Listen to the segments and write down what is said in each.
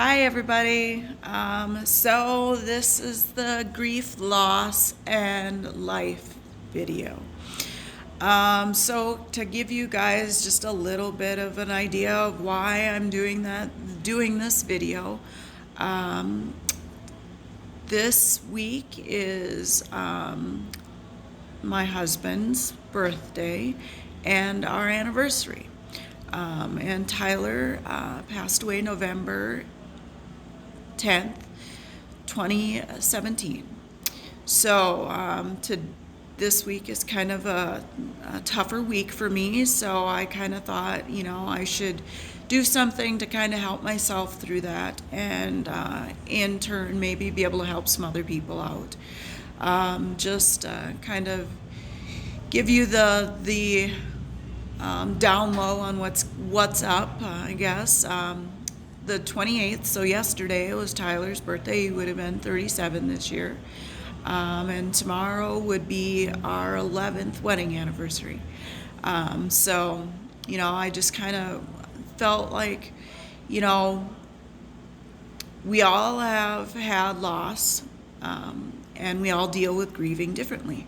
Hi, everybody. So this is the grief, loss, and life video. So to give you guys just a little bit of an idea of why I'm doing this video, um, this week is my husband's birthday and our anniversary. And Tyler passed away November 10th, 2017. So this week is kind of a tougher week for me, so I kind of thought, I should do something to kind of help myself through that, and in turn maybe be able to help some other people out. Just kind of give you the down low on what's up, I guess. The 28th, so yesterday, was Tyler's birthday. He would have been 37 this year. And tomorrow would be our 11th wedding anniversary. So, I just kind of felt like, we all have had loss, and we all deal with grieving differently.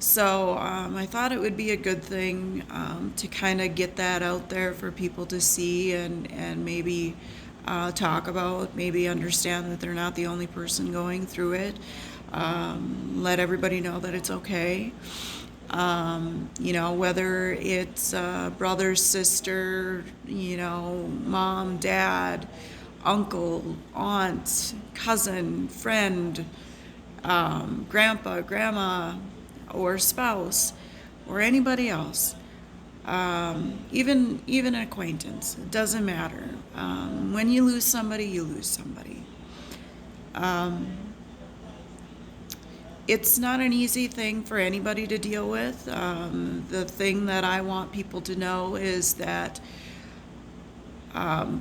So I thought it would be a good thing to kind of get that out there for people to see and maybe talk about, maybe understand that they're not the only person going through it. Let everybody know that it's okay. Whether it's brother, sister, mom, dad, uncle, aunt, cousin, friend, grandpa, grandma, or spouse, or anybody else, even an acquaintance. It doesn't matter. When you lose somebody, you lose somebody. It's not an easy thing for anybody to deal with. The thing that I want people to know is that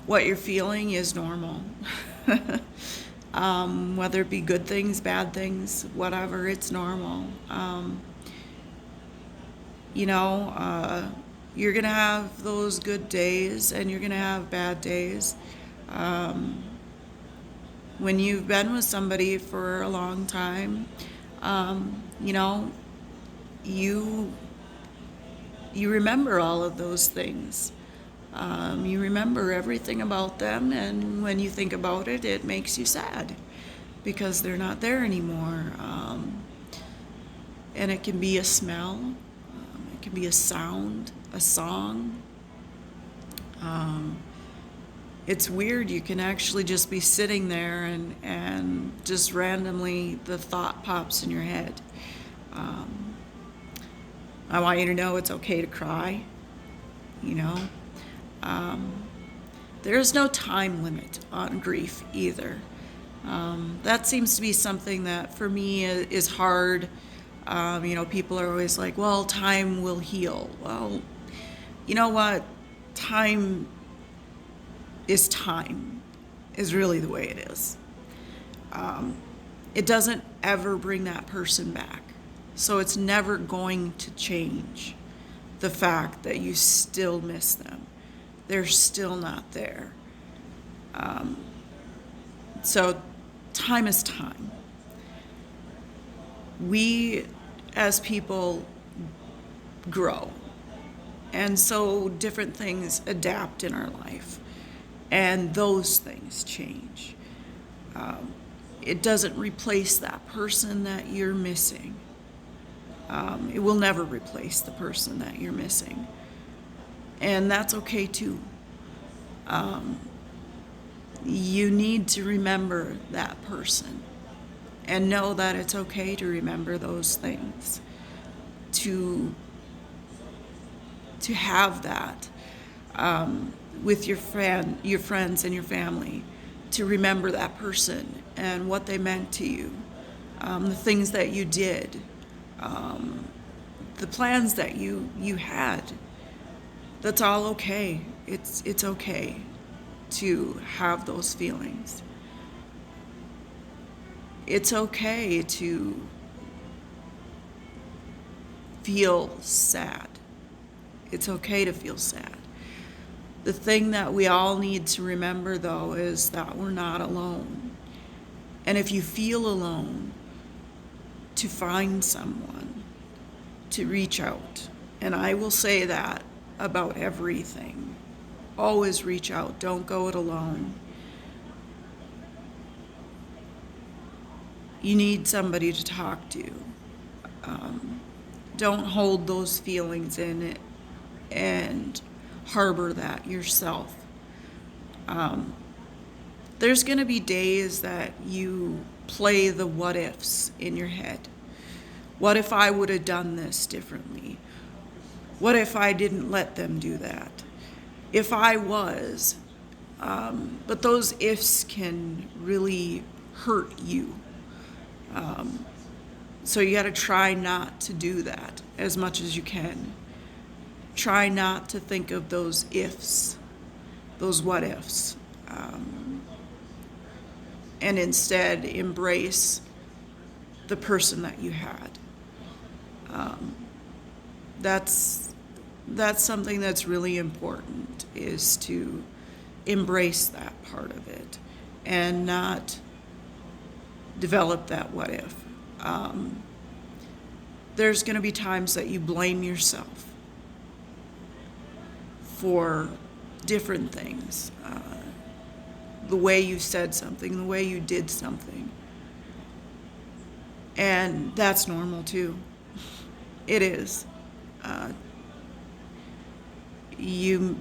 what you're feeling is normal. Whether it be good things, bad things, whatever, it's normal. You're going to have those good days and you're going to have bad days. When you've been with somebody for a long time, you remember all of those things. You remember everything about them, and when you think about it, it makes you sad because they're not there anymore. And it can be a smell, it can be a sound, a song. It's weird. You can actually just be sitting there and just randomly the thought pops in your head. I want you to know it's okay to cry, There's no time limit on grief either. That seems to be something that for me is hard. People are always like, well, time will heal. Well, you know what? Time is really the way it is. It doesn't ever bring that person back. So it's never going to change the fact that you still miss them. They're still not there. So time is time. We, as people, grow. And so different things adapt in our life. And those things change. It doesn't replace that person that you're missing. It will never replace the person that you're missing. And that's okay too. You need to remember that person and know that it's okay to remember those things, to have that with your friends and your family, to remember that person and what they meant to you, the things that you did, the plans that you had. That's all okay. It's okay to have those feelings. It's okay to feel sad. It's okay to feel sad. The thing that we all need to remember, though, is that we're not alone. And if you feel alone, to find someone, to reach out. And I will say that about everything. Always reach out. Don't go it alone. You need somebody to talk to. Don't hold those feelings in it and harbor that yourself. There's going to be days that you play the what ifs in your head. What if I would have done this differently? What if I didn't let them do that? If I was, but those ifs can really hurt you. So you got to try not to do that as much as you can. Try not to think of those ifs, those what ifs, and instead embrace the person that you had. That's something that's really important, is to embrace that part of it and not develop that what if. There's going to be times that you blame yourself for different things. The way you said something, the way you did something. And that's normal too. It is. You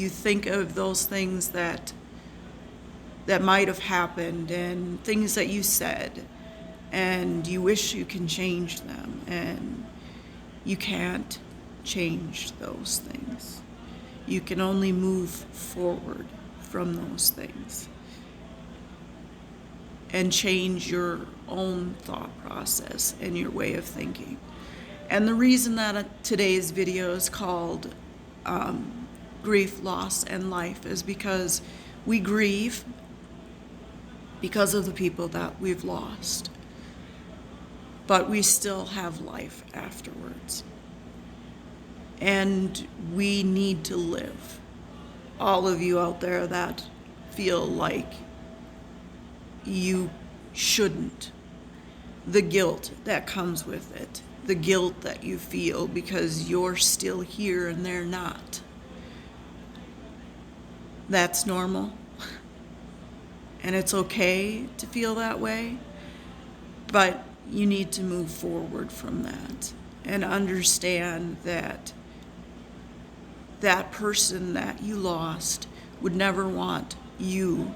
think of those things that might have happened and things that you said, and you wish you can change them, and you can't change those things. You can only move forward from those things and change your own thought process and your way of thinking. And the reason that today's video is called Grief, Loss, and Life is because we grieve because of the people that we've lost. But we still have life afterwards. And we need to live. All of you out there that feel like you shouldn't, the guilt that comes with it, the guilt that you feel because you're still here and they're not. That's normal. And it's okay to feel that way, but you need to move forward from that and understand that that person that you lost would never want you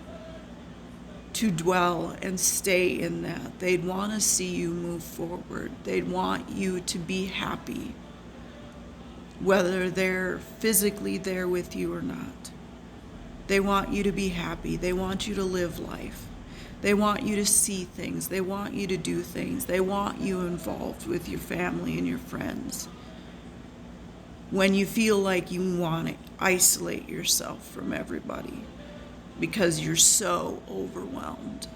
to dwell and stay in that. They'd want to see you move forward. They'd want you to be happy, whether they're physically there with you or not. They want you to be happy. They want you to live life. They want you to see things. They want you to do things. They want you involved with your family and your friends. When you feel like you want to isolate yourself from everybody because you're so overwhelmed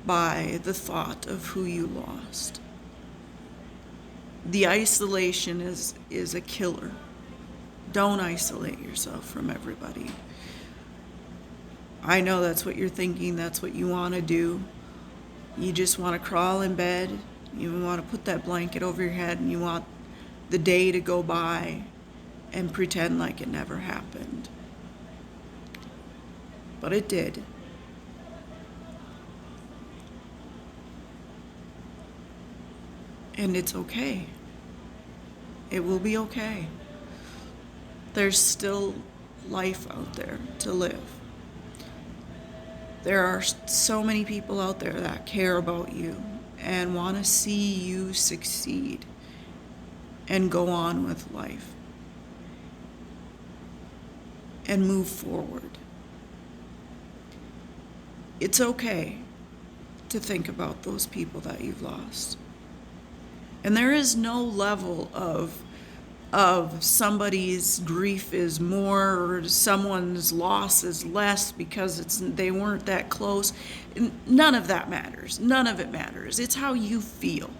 by the thought of who you lost. The isolation is a killer. Don't isolate yourself from everybody. I know that's what you're thinking, that's what you want to do. You just want to crawl in bed, you want to put that blanket over your head, and you want the day to go by and pretend like it never happened. But it did. And it's okay. It will be okay. There's still life out there to live. There are so many people out there that care about you and want to see you succeed and go on with life and move forward. It's okay to think about those people that you've lost. And there is no level of somebody's grief is more or someone's loss is less because they weren't that close. None of that matters. None of it matters. It's how you feel.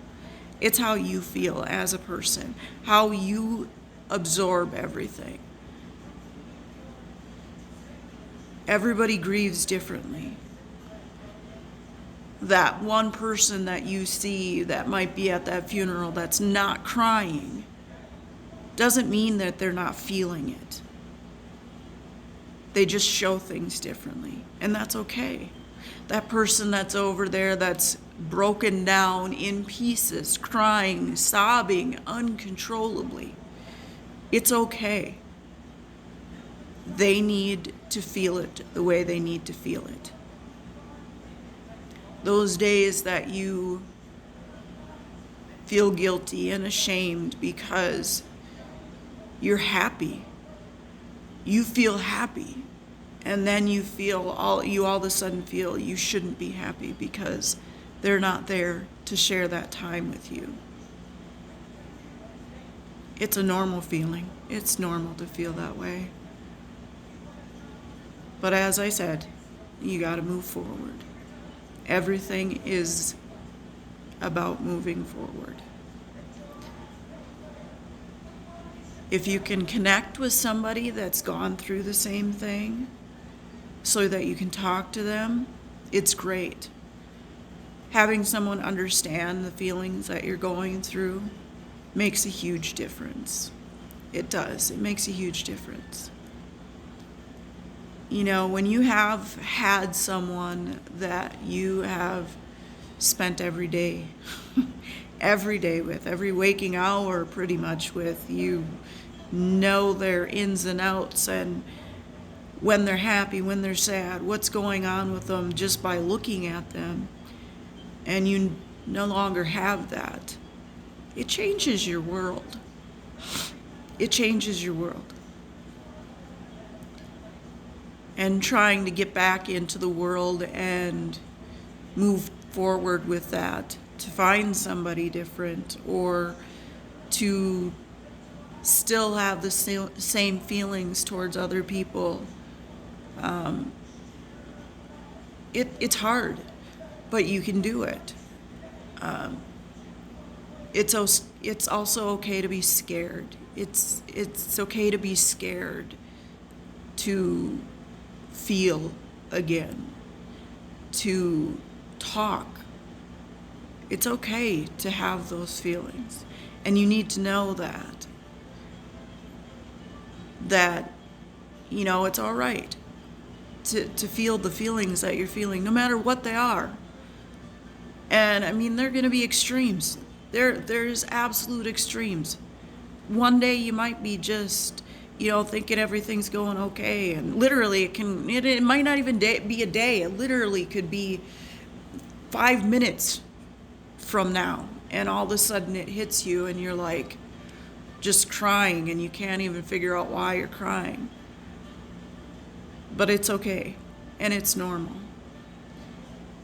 It's how you feel as a person, how you absorb everything. Everybody grieves differently. That one person that you see that might be at that funeral that's not crying doesn't mean that they're not feeling it. They just show things differently, and that's okay. That person that's over there that's broken down in pieces, crying, sobbing uncontrollably, it's okay. They need to feel it the way they need to feel it. Those days that you feel guilty and ashamed because you're happy, you feel happy, and then you all of a sudden feel you shouldn't be happy because they're not there to share that time with you. It's a normal feeling. It's normal to feel that way. But as I said, you got to move forward. Everything is about moving forward. If you can connect with somebody that's gone through the same thing so that you can talk to them, it's great. Having someone understand the feelings that you're going through makes a huge difference. It does. It makes a huge difference. You know, when you have had someone that you have spent every day, every day with, every waking hour pretty much with, you know their ins and outs and when they're happy, when they're sad, what's going on with them just by looking at them, and you no longer have that, it changes your world. It changes your world. And trying to get back into the world and move forward with that, to find somebody different or to still have the same feelings towards other people. It's hard, but you can do it. It's also okay to be scared. It's okay to be scared to feel again, to talk. It's okay to have those feelings, and you need to know that you know, it's all right to feel the feelings that you're feeling, no matter what they are. And I mean, they're going to be extremes. There's absolute extremes. One day you might be just, you know, thinking everything's going okay, and literally it might not even be a day. It literally could be 5 minutes from now, and all of a sudden it hits you and you're like just crying and you can't even figure out why you're crying. But it's okay, and it's normal.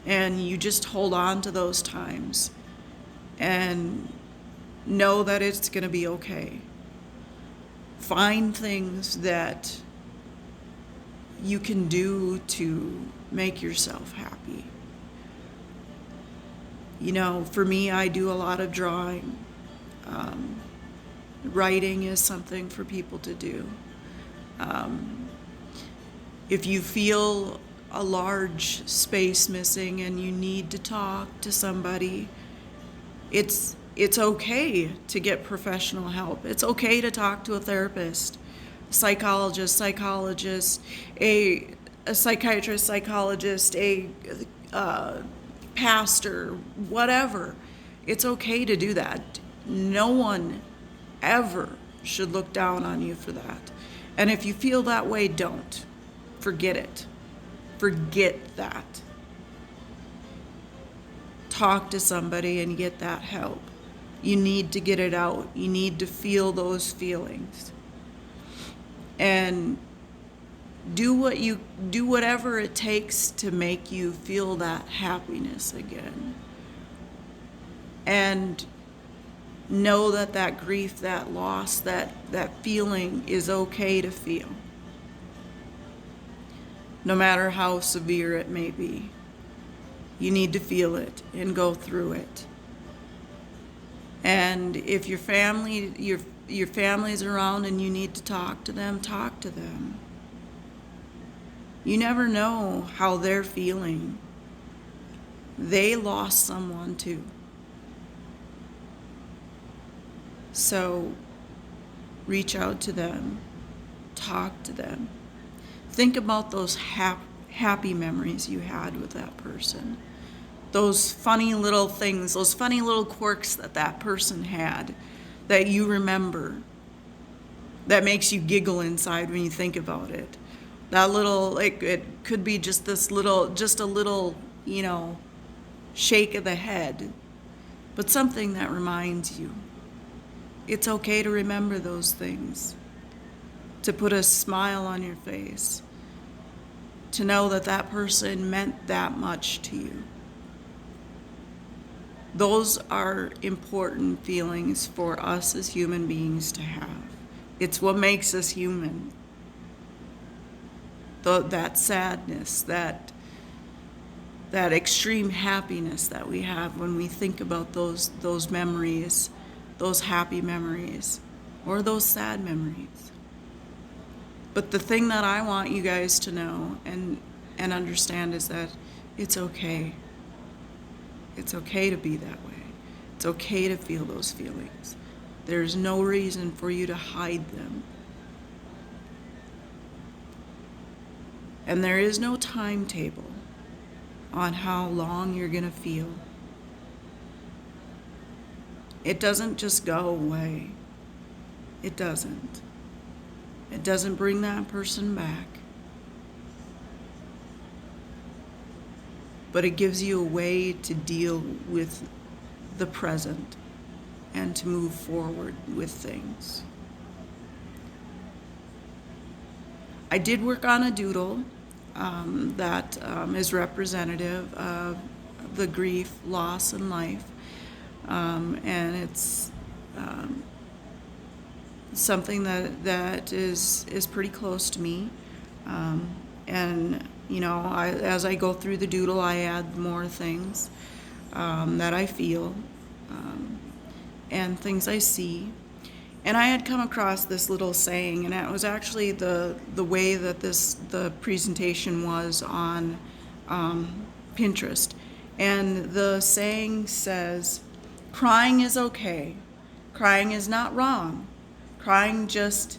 And you just hold on to those times and know that it's going to be okay. Find things that you can do to make yourself happy. You know, for me, I do a lot of drawing. Writing is something for people to do. If you feel a large space missing and you need to talk to somebody, it's okay to get professional help. It's okay to talk to a therapist, psychologist, a psychiatrist, psychologist, a pastor, whatever. It's okay to do that. No one ever should look down on you for that. And if you feel that way, don't. Forget it. Forget that. Talk to somebody and get that help. You need to get it out. You need to feel those feelings. And do whatever it takes to make you feel that happiness again. And know that grief, that loss, that feeling is okay to feel, no matter how severe it may be. You need to feel it and go through it. And if your family's around and you need to talk to them, talk to them. You never know how they're feeling. They lost someone too. So reach out to them, talk to them. Think about those happy memories you had with that person. Those funny little things, those funny little quirks that that person had that you remember, that makes you giggle inside when you think about it. That little, like, it could be just this little, just a little, shake of the head, but something that reminds you. It's okay to remember those things, to put a smile on your face, to know that that person meant that much to you. Those are important feelings for us as human beings to have. It's what makes us human. That sadness, that extreme happiness that we have when we think about those memories, those happy memories, or those sad memories. But the thing that I want you guys to know and understand is that it's okay. It's okay to be that way. It's okay to feel those feelings. There's no reason for you to hide them. And there is no timetable on how long you're going to feel. It doesn't just go away. It doesn't. It doesn't bring that person back. But it gives you a way to deal with the present and to move forward with things. I did work on a doodle that is representative of the grief, loss, and life. And it's something that is pretty close to me. And as I go through the doodle, I add more things that I feel and things I see. And I had come across this little saying, and it was actually the way that the presentation was on Pinterest. And the saying says, "Crying is okay. Crying is not wrong. Crying just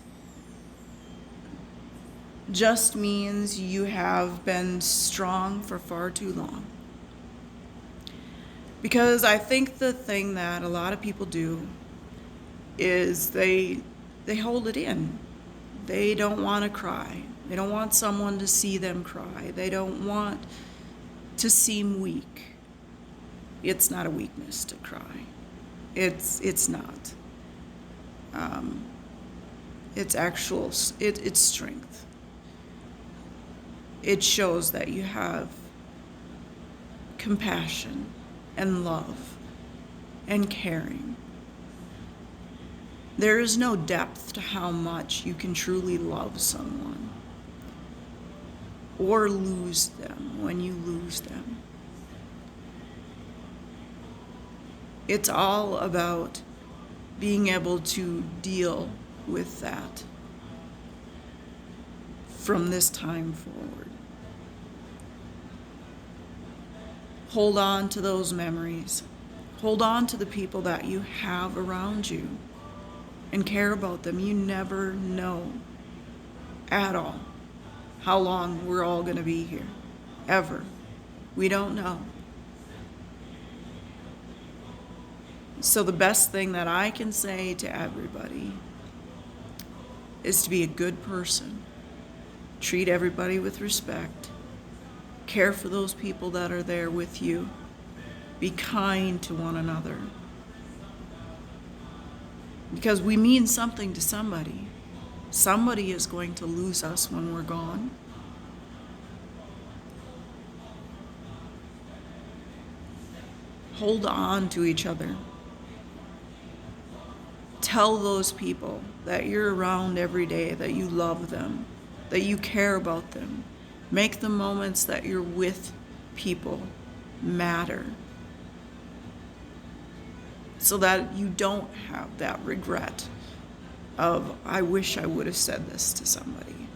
means you have been strong for far too long." Because I think the thing that a lot of people do is they hold it in. They don't want to cry. They don't want someone to see them cry. They don't want to seem weak. It's not a weakness to cry. It's not. It's strength. It shows that you have compassion and love and caring. There is no depth to how much you can truly love someone or lose them when you lose them. It's all about being able to deal with that from this time forward. Hold on to those memories. Hold on to the people that you have around you and care about them. You never know at all how long we're all going to be here. Ever. We don't know. So the best thing that I can say to everybody is to be a good person. Treat everybody with respect. Care for those people that are there with you. Be kind to one another. Because we mean something to somebody. Somebody is going to lose us when we're gone. Hold on to each other. Tell those people that you're around every day, that you love them, that you care about them. Make the moments that you're with people matter, so that you don't have that regret of, I wish I would have said this to somebody.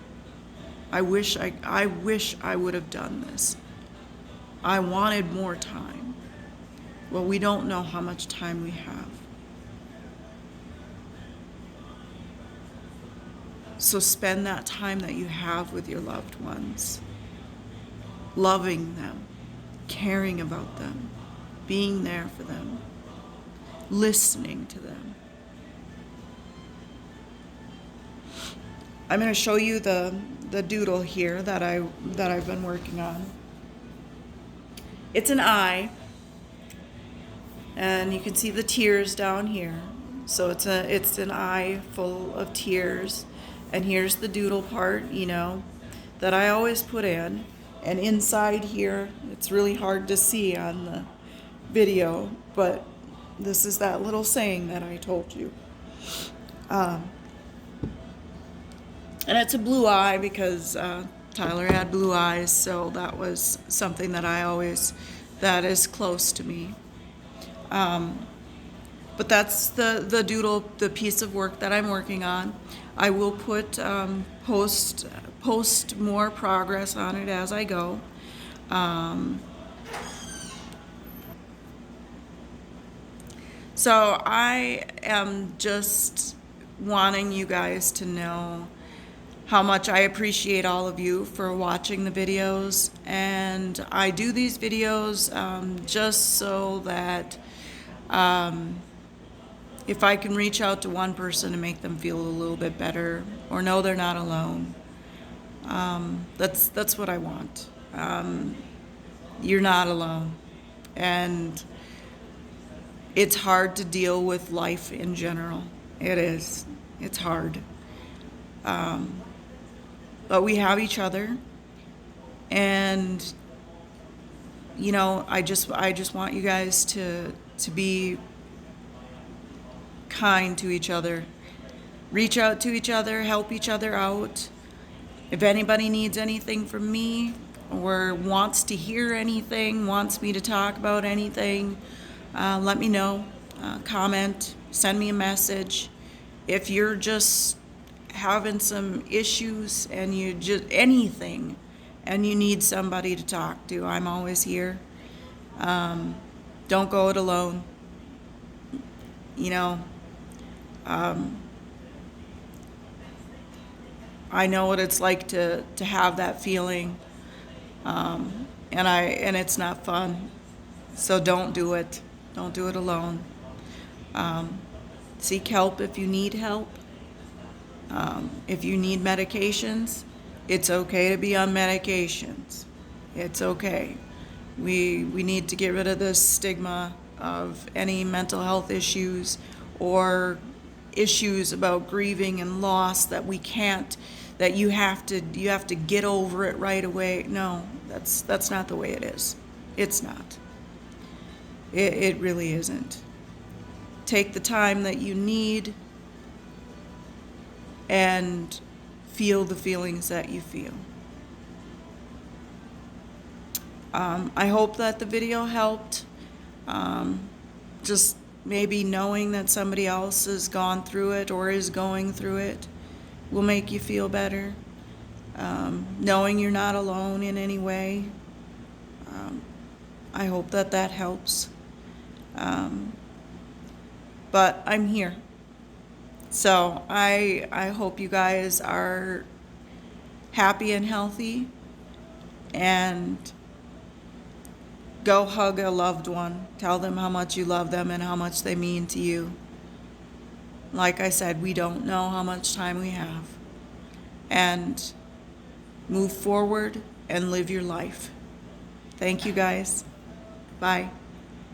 I wish I would have done this. I wanted more time. Well, we don't know how much time we have. So spend that time that you have with your loved ones, loving them, caring about them, being there for them, listening to them. I'm going to show you the doodle here that I've been working on. It's an eye, and you can see the tears down here. So it's an eye full of tears, and here's the doodle part, that I always put in. And inside here, it's really hard to see on the video, but this is that little saying that I told you. And it's a blue eye because Tyler had blue eyes, so that was something that is close to me. But that's the doodle, the piece of work that I'm working on. I will put post more progress on it as I go. So I am just wanting you guys to know how much I appreciate all of you for watching the videos. And I do these videos just so that if I can reach out to one person and make them feel a little bit better or know they're not alone, that's what I want. You're not alone. And it's hard to deal with life in general. It is. It's hard. But we have each other, and I just want you guys to be kind to each other. Reach out to each other, help each other out. If anybody needs anything from me or wants to hear anything, wants me to talk about anything, let me know. Comment, send me a message. If you're just having some issues and you just anything and you need somebody to talk to, I'm always here. Don't go it alone. I know what it's like to have that feeling, and it's not fun. So don't do it. Don't do it alone. Seek help if you need help. If you need medications, it's okay to be on medications. It's okay. We need to get rid of this stigma of any mental health issues or issues about grieving and loss that you have to get over it right away. No, that's not the way it is. It's not. It really isn't. Take the time that you need and feel the feelings that you feel. I hope that the video helped. Just maybe knowing that somebody else has gone through it or is going through it will make you feel better. Knowing you're not alone in any way. I hope that helps. But I'm here. So I hope you guys are happy and healthy, and go hug a loved one. Tell them how much you love them and how much they mean to you. Like I said, we don't know how much time we have. And move forward and live your life. Thank you guys. Bye.